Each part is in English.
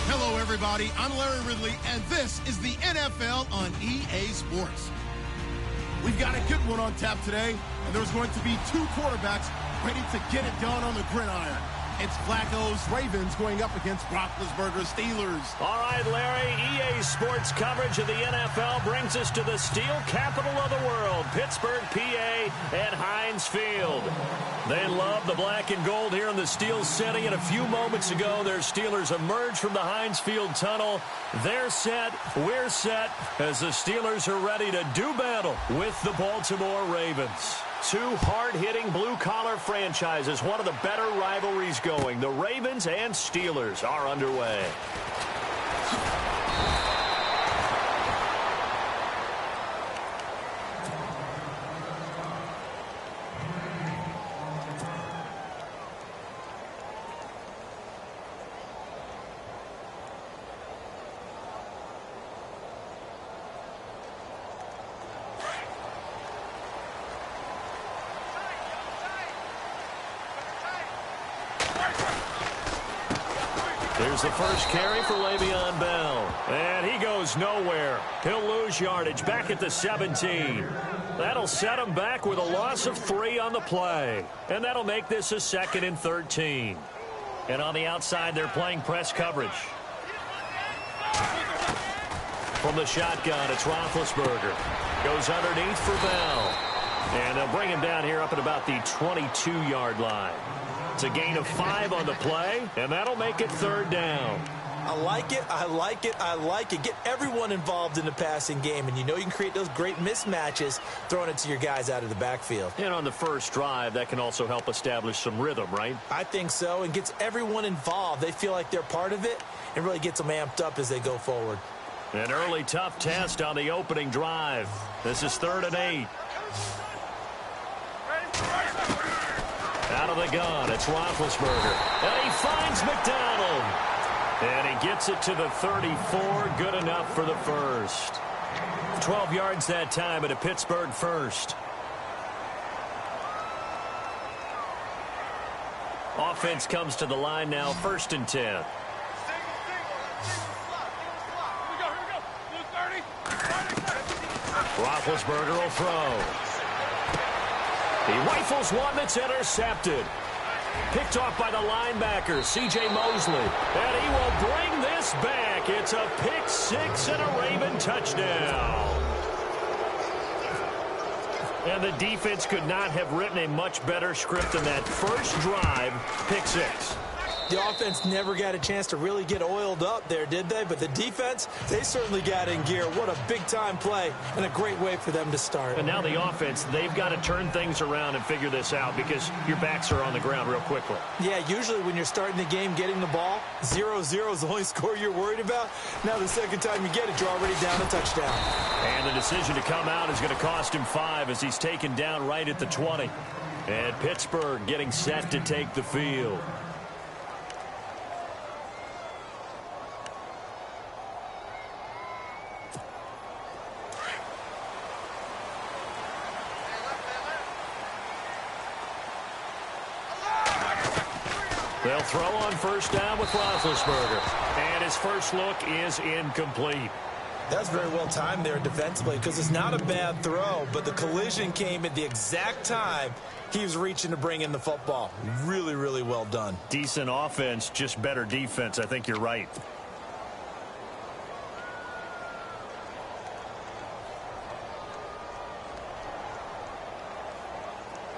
Hello, everybody. I'm Larry Ridley, and this is the NFL on EA Sports. We've got a good one on tap today, and there's going to be two quarterbacks ready to get it done on the gridiron. It's Flacco's Ravens going up against Roethlisberger's Steelers. All right, Larry, EA Sports coverage of the NFL brings us to the steel capital of the world, Pittsburgh, PA, at Heinz Field. They love the black and gold here in the Steel City, and a few moments ago, their Steelers emerged from the Heinz Field tunnel. They're set, we're set, as the Steelers are ready to do battle with the Baltimore Ravens. Two hard-hitting blue-collar franchises, one of the better rivalries going. The Ravens and Steelers are underway. Here's the first carry for Le'Veon Bell. And he goes nowhere. He'll lose yardage back at the 17. That'll set him back with a loss of 3 on the play. And that'll make this a 2nd and 13. And on the outside, they're playing press coverage. From the shotgun, it's Roethlisberger. Goes underneath for Bell. And they'll bring him down here up at about the 22-yard line. It's a gain of 5 on the play, and that'll make it 3rd down. I like it, I like it, I like it. Get everyone involved in the passing game, and you know you can create those great mismatches throwing it to your guys out of the backfield. And on the first drive, that can also help establish some rhythm, right? I think so, and gets everyone involved. They feel like they're part of it, and really gets them amped up as they go forward. An early tough test on the opening drive. This is 3rd and 8. Out of the gun, it's Roethlisberger. And he finds McDonald. And he gets it to the 34. Good enough for the first. 12 yards that time at a Pittsburgh first. Offense comes to the line now, 1st and 10. Roethlisberger will throw. He rifles one that's intercepted. Picked off by the linebacker, C.J. Mosley. And he will bring this back. It's a pick 6 and a Raven touchdown. And the defense could not have written a much better script than that first drive, pick 6. The offense never got a chance to really get oiled up there, did they? But the defense, they certainly got in gear. What a big-time play and a great way for them to start. And now the offense, they've got to turn things around and figure this out because your backs are on the ground real quickly. Yeah, usually when you're starting the game getting the ball, 0-0 is the only score you're worried about. Now the second time you get it, you're already down a touchdown. And the decision to come out is going to cost him 5 as he's taken down right at the 20. And Pittsburgh getting set to take the field. They'll throw on first down with Roethlisberger. And his first look is incomplete. That's very well timed there defensively because it's not a bad throw, but the collision came at the exact time he was reaching to bring in the football. Really, really well done. Decent offense, just better defense. I think you're right.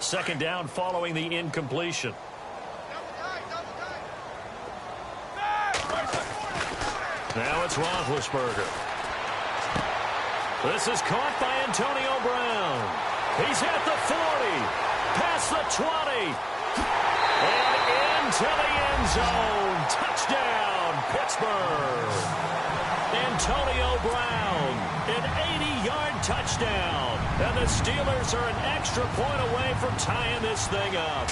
Second down following the incompletion. Now it's Roethlisberger. This is caught by Antonio Brown. He's at the 40, past the 20, and into the end zone. Touchdown, Pittsburgh. Antonio Brown, an 80-yard touchdown. And the Steelers are an extra point away from tying this thing up.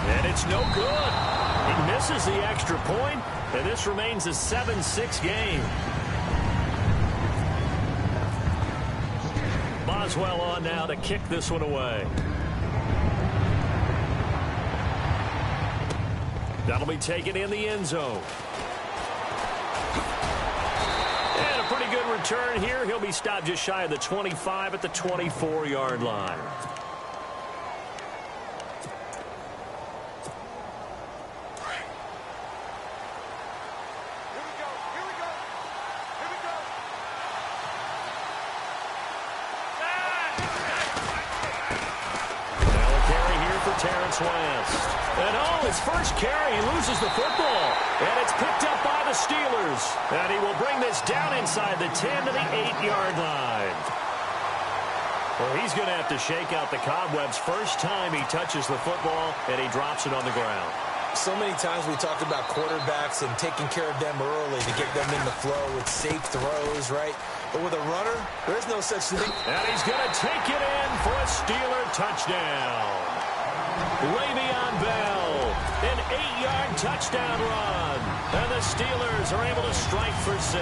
And it's no good. He misses the extra point, and this remains a 7-6 game. Boswell on now to kick this one away. That'll be taken in the end zone. And a pretty good return here. He'll be stopped just shy of the 25 at the 24-yard line. And his first carry, he loses the football. And it's picked up by the Steelers. And he will bring this down inside the 10 to the 8-yard line. Well, he's going to have to shake out the cobwebs first time he touches the football, and he drops it on the ground. So many times we talked about quarterbacks and taking care of them early to get them in the flow with safe throws, right? But with a runner, there's no such thing. And he's going to take it in for a Steeler touchdown. Le'Veon Bell, an 8-yard touchdown run. And the Steelers are able to strike for 6.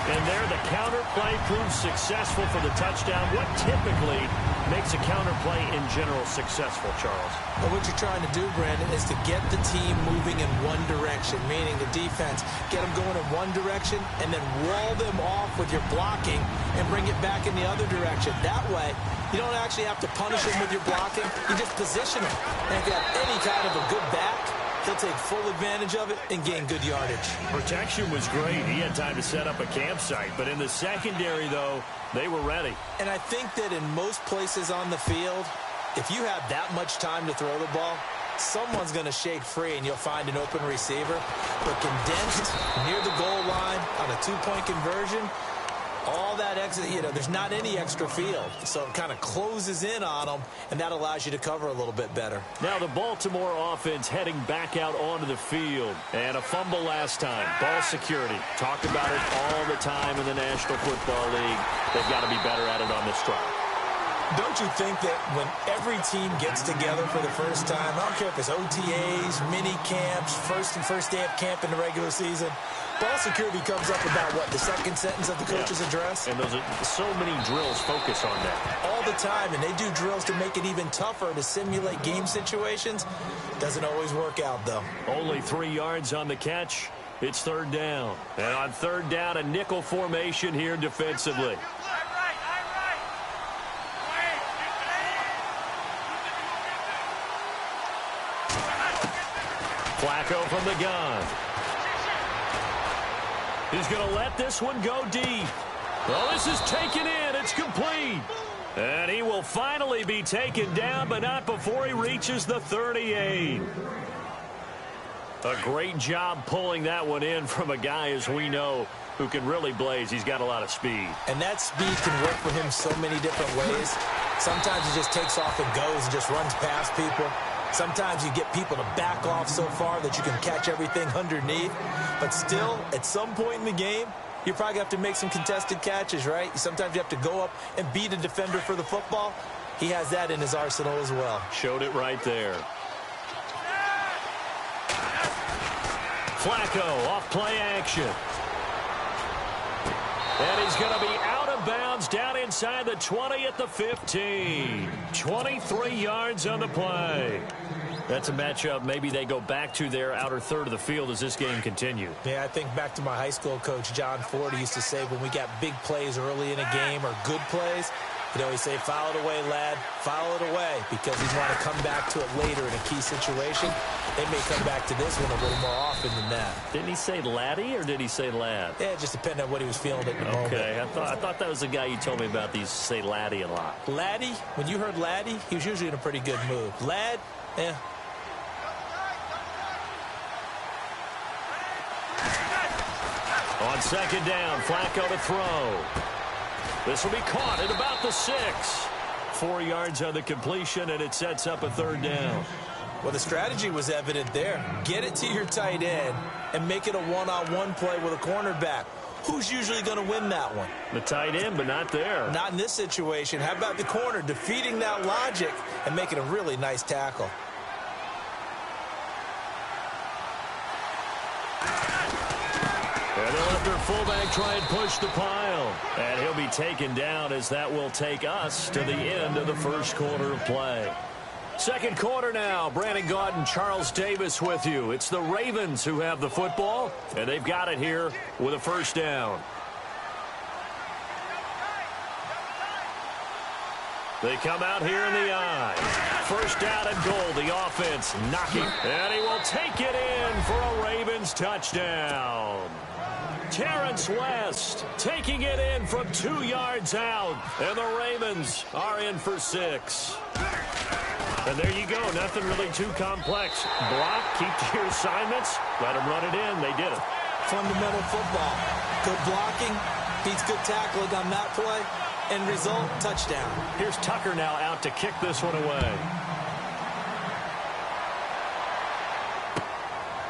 And there, the counter play proves successful for the touchdown. What typically makes a counter play in general successful, Charles? Well, what you're trying to do, Brandon, is to get the team moving in one direction, meaning the defense, get them going in one direction, and then wall them off with your blocking and bring it back in the other direction. That way, you don't actually have to punish them with your blocking. You just position them. And if you have any kind of a good back, he'll take full advantage of it and gain good yardage. Protection was great. He had time to set up a campsite. But in the secondary, though, they were ready. And I think that in most places on the field, if you have that much time to throw the ball, someone's going to shake free and you'll find an open receiver. But condensed near the goal line on a two-point conversion, all that extra, there's not any extra field. So it kind of closes in on them, and that allows you to cover a little bit better. Now the Baltimore offense heading back out onto the field. And a fumble last time. Ball security. Talked about it all the time in the National Football League. They've got to be better at it on this drive. Don't you think that when every team gets together for the first time, I don't care if it's OTAs, mini camps, first day of camp in the regular season, ball security comes up about, what, the second sentence of the coach's address? And those are so many drills focus on that. All the time, and they do drills to make it even tougher to simulate game situations. Doesn't always work out, though. Only 3 yards on the catch. It's third down. And on third down, a nickel formation here defensively. Flacco from the gun. He's going to let this one go deep. Well, this is taken in. It's complete. And he will finally be taken down, but not before he reaches the 38. A great job pulling that one in from a guy, as we know, who can really blaze. He's got a lot of speed. And that speed can work for him so many different ways. Sometimes he just takes off and goes and just runs past people. Sometimes you get people to back off so far that you can catch everything underneath. But still, at some point in the game, you probably have to make some contested catches, right? Sometimes you have to go up and beat a defender for the football. He has that in his arsenal as well. Showed it right there. Flacco off play action. And he's going to be out of bounds down inside the 20 at the 15. 23 yards on the play. That's a matchup maybe they go back to their outer third of the field as this game continues. Yeah, I think back to my high school coach, John Ford. He used to say when we got big plays early in a game or good plays, he'd say, foul it away, lad, foul it away, because he'd want to come back to it later in a key situation. They may come back to this one a little more often than that. Didn't he say laddie or did he say lad? Yeah, it just depended on what he was feeling at the moment. Okay, I thought that was the guy you told me about. These say laddie a lot. Laddie, when you heard laddie, he was usually in a pretty good mood. Lad, eh. On second down, Flacco to throw. This will be caught at about the 6. 4 yards on the completion, and it sets up a third down. Well, the strategy was evident there. Get it to your tight end and make it a one-on-one play with a cornerback. Who's usually going to win that one? The tight end, but not there. Not in this situation. How about the corner defeating that logic and making a really nice tackle? And they'll let their fullback try and push the pile. And he'll be taken down as that will take us to the end of the first quarter of play. Second quarter now. Brandon Gaudin and Charles Davis with you. It's the Ravens who have the football, and they've got it here with a first down. They come out here in the eye. First down and goal. The offense knocking. And he will take it in for a Ravens touchdown. Terrence West taking it in from 2 yards out. And the Ravens are in for 6. And there you go. Nothing really too complex. Block, keep to your assignments, let them run it in. They did it. Fundamental football. Good blocking, beats good tackling on that play. End result, touchdown. Here's Tucker now out to kick this one away.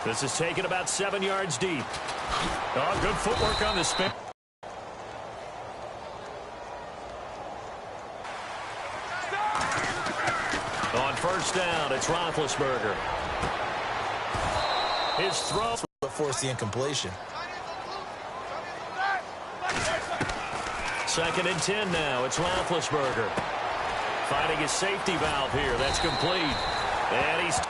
This is taken about 7 yards deep. Oh, good footwork on the spin. On first down, it's Roethlisberger. His throw. But force the incompletion. Second and 10 now. It's Roethlisberger. Finding his safety valve here. That's complete. And he's